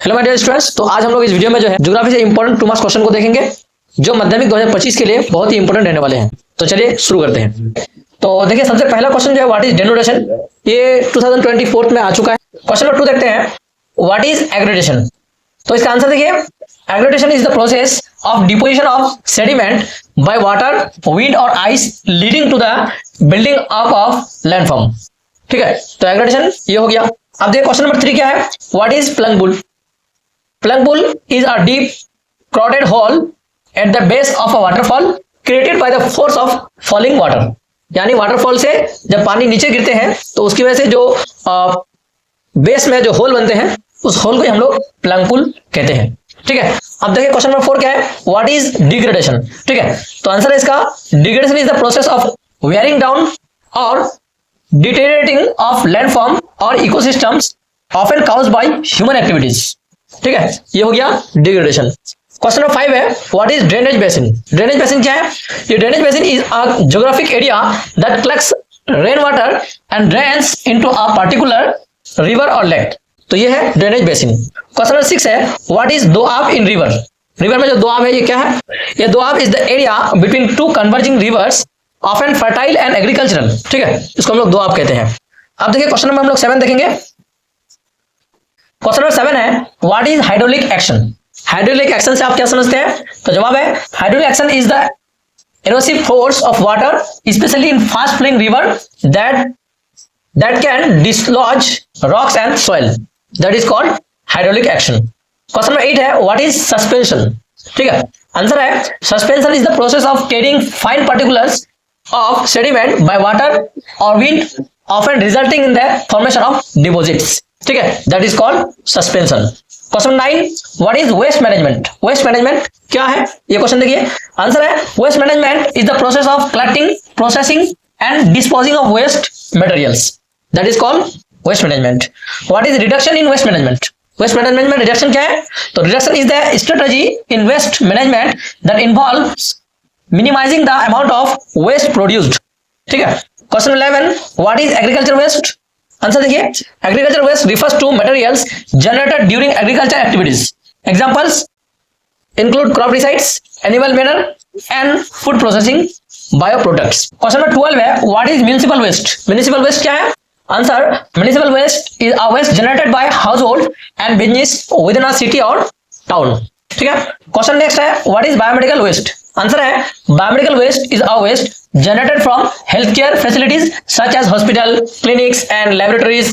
Hello my dear students, तो आज हम लोग इस वीडियो में जो है ज्योग्राफी से इंपॉर्टेंट 2 मार्क्स क्वेश्चन को देखेंगे जो माध्यमिक 2025 के लिए बहुत ही इंपॉर्टेंट रहने वाले हैं। तो चलिए शुरू करते हैं। तो देखिए, सबसे पहला क्वेश्चन जो है व्हाट इज डेनोटेशन, ये 2024 में आ चुका है। क्वेश्चन नंबर 2 देखते हैं, व्हाट इज एग्रीगेशन। तो इसका आंसर देखिए, aggregation is the process of deposition of sediment by water, wind और ice leading to the building up of landform. ठीक है, तो एग्रीगेशन ये हो गया। अब देखिए क्वेश्चन नंबर 3 क्या है, what is plunge pool. Plung pool is a deep crowded hole at the base of a waterfall created by the force of falling water। यानी वाटरफॉल से जब पानी नीचे गिरते हैं तो उसकी वजह से जो बेस में जो होल बनते हैं उस होल को हम लोग प्लंग पूल कहते हैं। ठीक है, अब देखिए क्वेश्चन नंबर 4 क्या है, व्हाट इज डिग्रेडेशन। ठीक है, तो आंसर है इसका, degradation is the process of wearing down और डिटेरियोरेटिंग ऑफ लैंडफॉर्म और ecosystems often caused by human activities. ठीक है, ये हो गया डिग्रेडेशन। क्वेश्चन नंबर 5 है, what is drainage basin. Drainage basin क्या है, ये drainage basin is a geographic area that collects rain water and drains into a particular river और लेक। तो ये है ड्रेनेज बेसिन। क्वेश्चन नंबर 6 है, what is Doab in river. River में जो दोआब है ये क्या है, ये Doab is the area between 2 converging reverse often fertile and agricultural. ठीक है, इसको हम लोग दोआब कहते हैं। अब देखिए क्वेश्चन नंबर हम लोग 7 देखेंगे। क्वेश्चन नंबर 7 है, what is hydraulic action. Hydraulic action से आप क्या समझते हैं, तो जवाब है, hydraulic action is the erosive force of water especially in fast flowing river that can dislodge rocks and soil, that is called hydraulic action. Question number 8 है, what is suspension. ठीक है, आंसर है, suspension is the process of carrying fine particulars of sediment by water और wind often resulting in the formation of deposits. ठीक है, that is called suspension. Question 9, what is waste management. Waste management क्या है, ये question देखिए। Answer है, waste management is the process of collecting, processing and disposing of waste materials, that is called waste management. What is reduction in waste management. Waste management में reduction क्या है, तो reduction is the strategy in waste management that involves minimising the amount of waste produced. ठीक है, question 11, what is agriculture waste. Answer देखिए, agriculture waste refers to materials generated during agriculture activities. Examples include crop residues, animal manure and food processing, by products. Question number 12 है, what is municipal waste. Municipal waste क्या है, answer, municipal waste is a waste generated by household and business within a city और town. ठीक है, question next है, what is biomedical waste. Answer है, biomedical waste is a waste generated from healthcare facilities such as hospital, clinics and laboratories.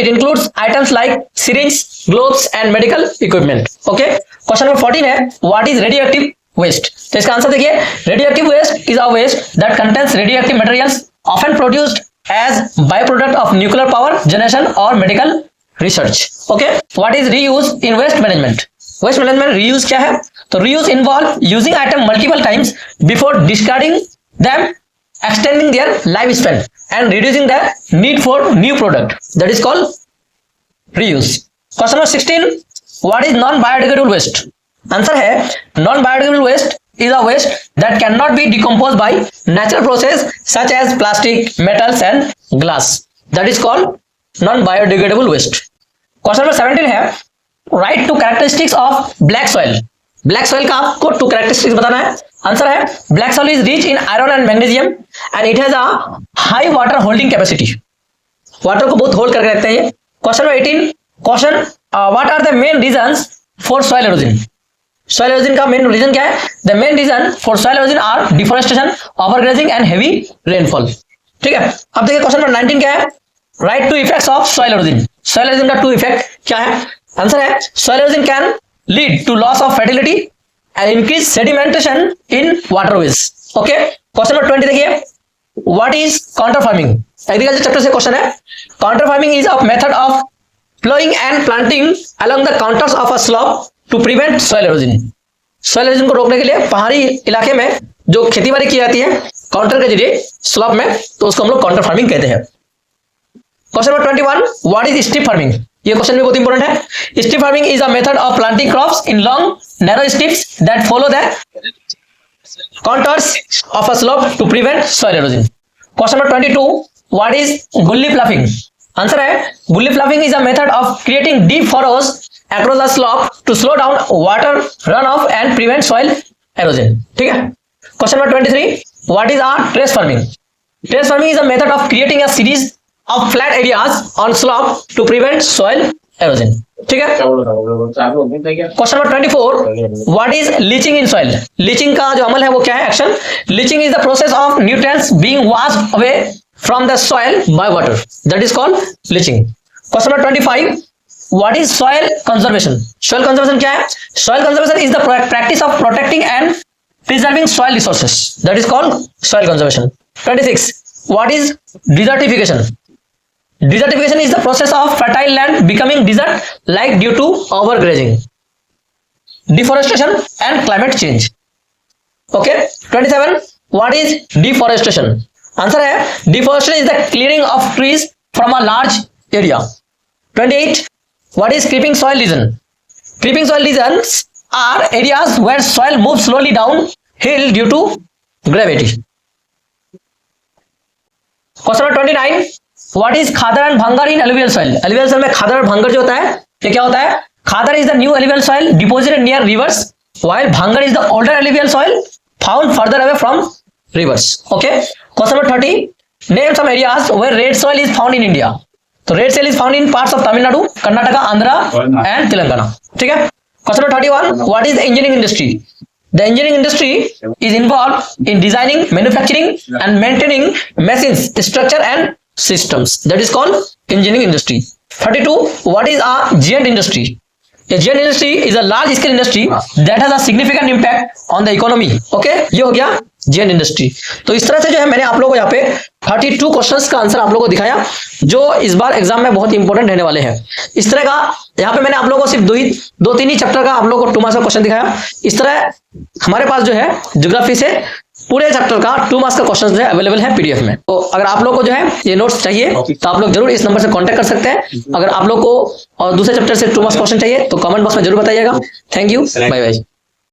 It includes items like syringes, gloves and medical equipment. Okay, question number 14 है, what is radioactive waste। तो इसका answer देखिए, radioactive waste is a waste that contains radioactive materials often produced as byproduct of nuclear power generation or medical research. Okay, what is reuse in waste management। waste management reuse क्या है, तो reuse involve using item multiple times before discarding them, extending their lifespan and reducing the need for new product, that is called reuse। Question number 16, what is non-biodegradable waste। Answer है, non-biodegradable waste is a waste that cannot be decomposed by natural process such as plastic, metals and glass, that is called non-biodegradable waste। Question number 17 है, write 2 characteristics of black soil। Black soil का आपको 2 characteristics बताना है। Answer है, black soil is rich in iron and magnesium and it has a high water holding capacity. Water को बहुत hold करके रखते हैं ये। Question number 18, question, what are the main reasons for soil erosion. Soil erosion का main reason क्या है, the main reason for soil erosion are deforestation, overgrazing and heavy rainfall. ठीक है, अब देखिए क्वेश्चन नंबर 19 क्या है, right 2 effects of soil erosion. Soil erosion का 2 इफेक्ट क्या है। आंसर है, soil halogen can lead to loss of fertility and increase sedimentation in waterways. Okay, question number 20 देखिए, what is counter farming। Agriculture chapter से question है। counter farming is a method of plowing and planting along the contours of a slope to prevent soil erosion। soil erosion को रोकने के लिए पहाड़ी इलाके में जो खेती बाड़ी की जाती है काउंटर के जरिए स्लॉप में, तो उसको हम लोग काउंटर फार्मिंग कहते हैं। Question number 21, what is strip farming. ये क्वेश्चन भी बहुत इंपॉर्टेंट है। Strip farming is a method of planting crops in long narrow strips that follow the contours of a slope to prevent soil erosion। Question number 22, what is gully ploughing। Answer है, gully ploughing is a method of creating deep furrows across the slope to slow down water runoff and prevent soil erosion. ठीक है. Question number 23. What is our terrace farming? Terrace farming is a method of creating a series of flat areas on slope to prevent soil erosion. ठीक है. Question number 24. What is leaching in soil? Leaching का जो अमल है वो क्या है? Action. Leaching is the process of nutrients being washed away from the soil by water. That is called leaching. Question number 25. What is soil conservation? Soil conservation क्या है? Soil conservation is the practice of protecting and preserving soil resources. That is called soil conservation. 26. What is desertification? Desertification is the process of fertile land becoming desert-like due to overgrazing, deforestation, and climate change. Okay. 27. What is deforestation? Answer है deforestation is the clearing of trees from a large area. 28. What is creeping soil lesion? Creeping soil lesions are areas where soil moves slowly downhill due to gravity. Question number 29. What is khadar and bhangar in alluvial soil? Alluvial soil में खादर और भंगर जो होता है ये क्या होता है? Khadar is the new alluvial soil deposited near rivers, while bhangar is the older alluvial soil found further away from rivers. Okay. Question number 30. Name some areas where red soil is found in India. तो red soil is found in parts of Tamil Nadu, Karnataka, Andhra and Telangana. ठीक है. Question number 31. What is the engineering industry? The engineering industry is involve in designing, manufacturing and maintaining machines, structure and systems. That is called engineering industry. 32. What is a giant industry? A giant industry is a large scale industry that has a significant impact on the economy. Okay, ये हो गया giant industry. तो इस तरह से जो है मैंने आप लोगों को यहाँ पे 32 क्वेश्चंस का आंसर आप लोगों को दिखाया जो इस बार एग्जाम में बहुत इंपॉर्टेंट रहने वाले हैं. इस तरह का यहाँ पे मैंने आप लोगों को सिर्फ दो तीन ही चैप्टर का आप लोगों को 2 मार्क्स का क्वेश्चन दिखाया. इस तरह हमारे पास जो है ज्योग्राफी से पूरे चैप्टर का 2 मार्क्स का क्वेश्चन जो है अवेलेबल है पीडीएफ में. तो अगर आप लोग को जो है ये नोट्स चाहिए तो आप लोग जरूर इस नंबर से कांटेक्ट कर सकते हैं. अगर आप लोग को और दूसरे चैप्टर से 2 मार्क्स क्वेश्चन चाहिए तो कमेंट बॉक्स में जरूर बताइएगा. Thank you. Bye bye.